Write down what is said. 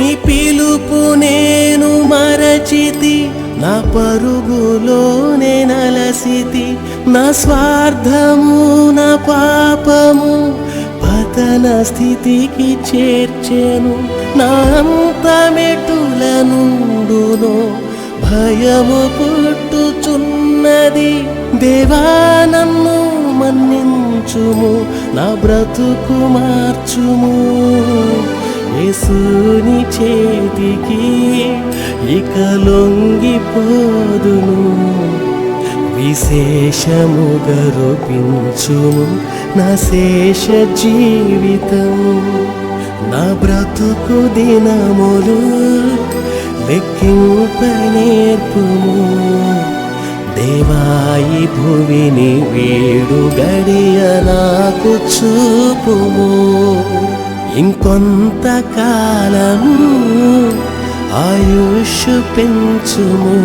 నీ పిలుపు నేను మరచితి, నా పరుగులోనే నలసితి. నా స్వార్థము నా పాపము పతన స్థితికి చేర్చెను. నా అంతమెటుల నుండునో భయము పుట్టుచున్నది. దేవా నన్ను మన్నించుము, నా బ్రతుకు మార్చుము. యేసుని చేతికి ఇక లొంగిపోదును. విశేషముగా రూపించుము నా శేష జీవితం. నా బ్రతుకు దినములు లెక్కింప నేర్పుము. దేవాయి భువిని వీడు గడియ నాకు చూపుము. ఇంకొంతకాలము ఆయుష్ పెంచుము.